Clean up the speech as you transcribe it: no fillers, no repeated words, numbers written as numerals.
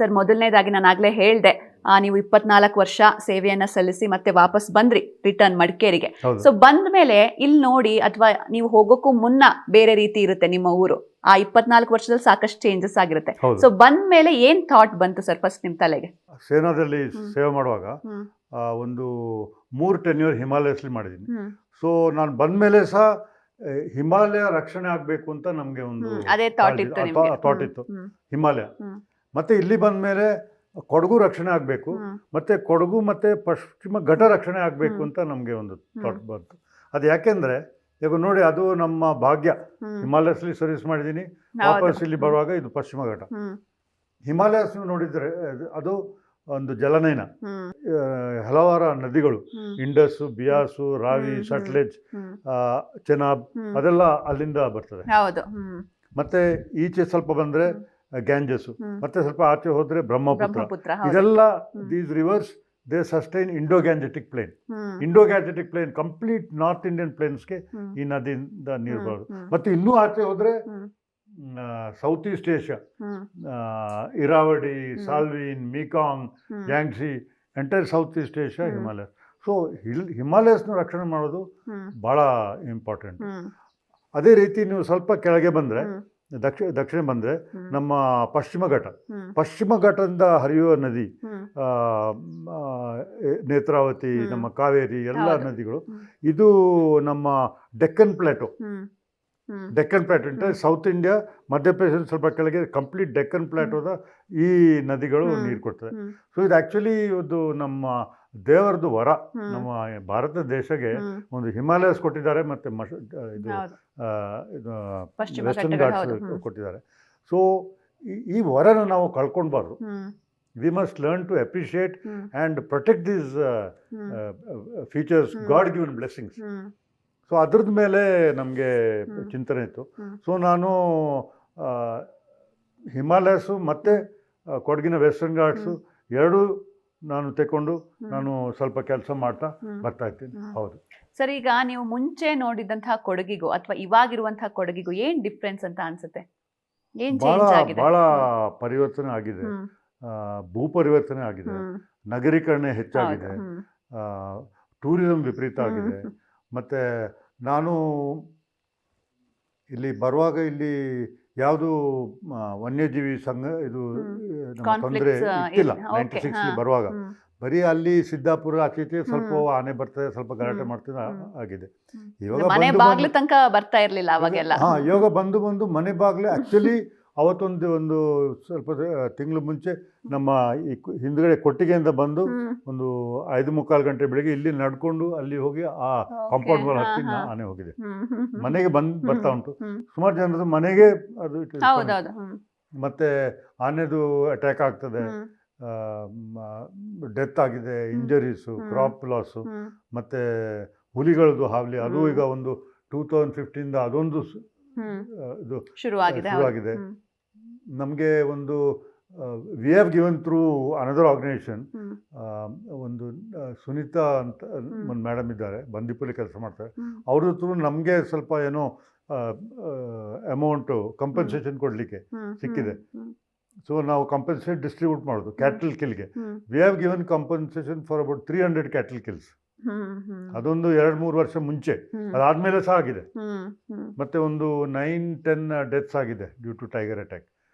Sir, ಮೊದಲನೇದಾಗಿ ನಾನು ಆಗ್ಲೇ ಹೇಳ್ದೆ, ನೀವು 24 ವರ್ಷ ಸೇವೆಯನ್ನ ಸಲ್ಲಿಸಿ ಮತ್ತೆ ವಾಪಸ್ ಬಂದ್ರಿ ರಿಟರ್ನ್ ಮಡಿಕೇರಿಗೆ. ಸೊ ಬಂದ ಮೇಲೆ ಇಲ್ಲಿ ನೋಡಿ, ಅಥವಾ ನೀವು ಹೋಗೋಕ್ಕೂ ಮುನ್ನ ಬೇರೆ ರೀತಿ ಇರುತ್ತೆ ನಿಮ್ಮ ಊರು. ಆ 24 ವರ್ಷದಲ್ಲಿ ಸಾಕಷ್ಟು ಚೇಂಜಸ್ ಆಗಿರುತ್ತೆ. ಸೊ ಬಂದ ಮೇಲೆ ಏನ್ ಥಾಟ್ ಬಂತು ಸರ್ ಫಸ್ಟ್ ನಿಮ್ ತಲೆಗೆ? ಸೇನಾದಲ್ಲಿ ಸೇವೆ ಮಾಡುವಾಗ ಒಂದು 3 ಟೆನ್ಯೂರ್ ಹಿಮಾಲಯಸ್ಲಿ ಮಾಡಿದ್ದೀನಿ. ಸೊ ನಾನು ಬಂದ ಮೇಲೆ ಸಹ ಹಿಮಾಲಯ ರಕ್ಷಣೆ ಆಗಬೇಕು ಅಂತ ನಮಗೆ ಒಂದು ಥಾಟ್ ಇತ್ತು. ಹಿಮಾಲಯ ಮತ್ತೆ ಇಲ್ಲಿ ಬಂದ ಮೇಲೆ ಕೊಡಗು ರಕ್ಷಣೆ ಆಗಬೇಕು, ಮತ್ತೆ ಕೊಡಗು ಮತ್ತೆ ಪಶ್ಚಿಮ ಘಟ್ಟ ರಕ್ಷಣೆ ಆಗಬೇಕು ಅಂತ ನಮಗೆ ಒಂದು ಥಾಟ್ ಬಂತು. ಅದು ಯಾಕೆಂದ್ರೆ ಈಗ ನೋಡಿ, ಅದು ನಮ್ಮ ಭಾಗ್ಯ. ಹಿಮಾಲಯಸ್ಲಿ ಸರ್ವಿಸ್ ಮಾಡಿದ್ದೀನಿ, ವಾಪಸ್ ಇಲ್ಲಿ ಬರುವಾಗ ಇದು ಪಶ್ಚಿಮ ಘಟ್ಟ. ಹಿಮಾಲಯಸ್ ನೋಡಿದ್ರೆ ಅದು ಒಂದು ಜಲನಯನ, ಹಲವಾರು ನದಿಗಳು, ಇಂಡಸ್, ಬಿಯಾಸು, ರಾವಿ, ಸಟ್ಲೆಜ್, ಚೆನಾಬ್, ಅದೆಲ್ಲ ಅಲ್ಲಿಂದ ಬರ್ತದೆ. ಮತ್ತೆ ಈಚೆ ಸ್ವಲ್ಪ ಬಂದ್ರೆ ಗ್ಯಾಂಜಸ್, ಮತ್ತೆ ಸ್ವಲ್ಪ ಆಚೆ ಹೋದ್ರೆ ಬ್ರಹ್ಮಪುತ್ರ. ಇದೆಲ್ಲ these rivers they sustain Indo Gangetic plain. Indo Gangetic plain complete north Indian ಪ್ಲೇನ್ಸ್ಗೆ ಈ ನದಿಯಿಂದ ನೀರು ಬರೋದು. ಮತ್ತೆ ಇನ್ನೂ ಆಚೆ ಹೋದ್ರೆ south east Asia, Irrawaddy, Salween, Mekong, Yangtze, entire south east Asia Himalaya. So ಹಿಮಾಲಯಸ್ನ ರಕ್ಷಣೆ ಮಾಡೋದು ಬಹಳ ಇಂಪಾರ್ಟೆಂಟ್. ಅದೇ ರೀತಿ ನೀವು ಸ್ವಲ್ಪ ಕೆಳಗೆ ಬಂದರೆ, ದಕ್ಷಿಣ ಬಂದರೆ ನಮ್ಮ ಪಶ್ಚಿಮ ಘಟ್ಟದಿಂದ ಹರಿಯುವ ನದಿ, ನೇತ್ರಾವತಿ, ನಮ್ಮ ಕಾವೇರಿ, ಎಲ್ಲ ನದಿಗಳು. ಇದು ನಮ್ಮ ಡೆಕ್ಕನ್ ಪ್ಲಾಟೋ ಅಂತ ಸೌತ್ ಇಂಡಿಯಾ, ಮಧ್ಯಪ್ರದೇಶ ಸ್ವಲ್ಪ ಕೆಳಗೆ ಕಂಪ್ಲೀಟ್ ಡೆಕ್ಕನ್ ಪ್ಲಾಟೋದ ಈ ನದಿಗಳು ನೀರು ಕೊಡ್ತದೆ. ಸೊ ಇದು ಆ್ಯಕ್ಚುಲಿ ಇದು ನಮ್ಮ ದೇವರದು ವರ. ನಮ್ಮ ಭಾರತ ದೇಶಕ್ಕೆ ಒಂದು ಹಿಮಾಲಯಸ್ ಕೊಟ್ಟಿದ್ದಾರೆ, ಮತ್ತು ಇದು ವೆಸ್ಟರ್ನ್ ಘಾಟ್ಸ್ ಕೊಟ್ಟಿದ್ದಾರೆ. ಸೊ ಈ ವರನ ನಾವು ಕಳ್ಕೊಳ್ಬಾರ್ದು. We must learn to appreciate and protect these features, God given blessings. So ಅದ್ರದ್ದು ಮೇಲೆ ನಮಗೆ ಚಿಂತನೆ ಇತ್ತು. ಸೊ ನಾನು ಹಿಮಾಲಯಸು ಮತ್ತು ಕೊಡಗಿನ ವೆಸ್ಟರ್ನ್ ಘಾಟ್ಸು ಎರಡೂ ನಾನು ತಗೊಂಡು ನಾನು ಸ್ವಲ್ಪ ಕೆಲಸ ಮಾಡ್ತಾ ಬರ್ತಾ ಇದ್ದೀನಿ. ಹೌದು ಸರ್, ಈಗ ನೀವು ಮುಂಚೆ ನೋಡಿದಂತಹ ಕೊಡಗಿಗೂ ಅಥವಾ ಇವಾಗಿರುವಂತಹ ಕೊಡಗಿಗೂ ಏನ್ ಡಿಫ್ರೆನ್ಸ್ ಅಂತ ಅನ್ಸುತ್ತೆ? ಬಹಳ ಪರಿವರ್ತನೆ ಆಗಿದೆ, ಭೂ ಪರಿವರ್ತನೆ ಆಗಿದೆ, ನಗರೀಕರಣ ಹೆಚ್ಚಾಗಿದೆ, ಟೂರಿಸಂ ವಿಪರೀತ ಆಗಿದೆ. ಮತ್ತು ನಾನು ಇಲ್ಲಿ ಬರುವಾಗ ಇಲ್ಲಿ ಯಾವುದು ವನ್ಯಜೀವಿ ಇದು ನಮ್ಮ ತೊಂದರೆ ಇತ್ತಿಲ್ಲ. 96 ಬರುವಾಗ ಬರೀ ಅಲ್ಲಿ ಸಿದ್ದಾಪುರ ಆಚೆ ಸ್ವಲ್ಪ ಆನೆ ಬರ್ತದೆ, ಸ್ವಲ್ಪ ಗಲಾಟೆ ಮಾಡ್ತದೆ ಆಗಿದೆ. ಇವಾಗ ಇವಾಗ ಬಂದು ಮನೆ ಬಾಗ್ಲೆ ಆ್ಯಕ್ಚುಲಿ ಅವತ್ತೊಂದು ಸ್ವಲ್ಪ ತಿಂಗಳು ಮುಂಚೆ ನಮ್ಮ ಈ ಹಿಂದ್ಗಡೆ ಕೊಟ್ಟಿಗೆಯಿಂದ ಬಂದು ಒಂದು 5-3 ಗಂಟೆ ಬೆಳಿಗ್ಗೆ ಇಲ್ಲಿ ನಡ್ಕೊಂಡು ಅಲ್ಲಿ ಹೋಗಿ ಆ ಕಾಂಪೌಂಡ್ ವಾಲ್ ಹತ್ತಿ ಆನೆ ಹೋಗಿದೆ. ಮನೆಗೆ ಬರ್ತಾ ಉಂಟು. ಸುಮಾರು ಜನರದ್ದು ಮನೆಗೆ ಅದು. ಮತ್ತೆ ಆನೆದು ಅಟ್ಯಾಕ್ ಆಗ್ತದೆ, ಡೆತ್ ಆಗಿದೆ, ಇಂಜರೀಸು, ಕ್ರಾಪ್ ಲಾಸು, ಮತ್ತು ಹುಲಿಗಳದ್ದು ಹಾವಳಿ. ಅದು ಈಗ ಒಂದು 2015 ಅದೊಂದು ಇದು ಶುರುವಾಗಿದೆ. ನಮಗೆ ಒಂದು we have given through another organisation, ಒಂದು ಸುನೀತಾ ಅಂತ ಒಂದು ಮೇಡಮ್ ಇದ್ದಾರೆ, ಬಂದೀಪಲ್ಲಿ ಕೆಲಸ ಮಾಡ್ತಾರೆ. ಅವ್ರ ಥ್ರೂ ನಮಗೆ ಸ್ವಲ್ಪ ಏನೋ ಅಮೌಂಟು ಕಂಪನ್ಸೇಷನ್ ಕೊಡಲಿಕ್ಕೆ ಸಿಕ್ಕಿದೆ. ಸೊ ನಾವು ಕಂಪನ್ಸೇಷನ್ ಡಿಸ್ಟ್ರಿಬ್ಯೂಟ್ ಮಾಡೋದು ಕ್ಯಾಟಲ್ ಕಿಲ್ಗೆ. We have given compensation for about 300 cattle kills. ಅದೊಂದು 2-3 ವರ್ಷ ಮುಂಚೆ. ಅದಾದಮೇಲೆ ಸಹ ಆಗಿದೆ. ಮತ್ತೆ ಒಂದು 9-10 ಡೆತ್ಸ್ ಆಗಿದೆ ಡ್ಯೂ ಟು ಟೈಗರ್ ಅಟ್ಯಾಕ್.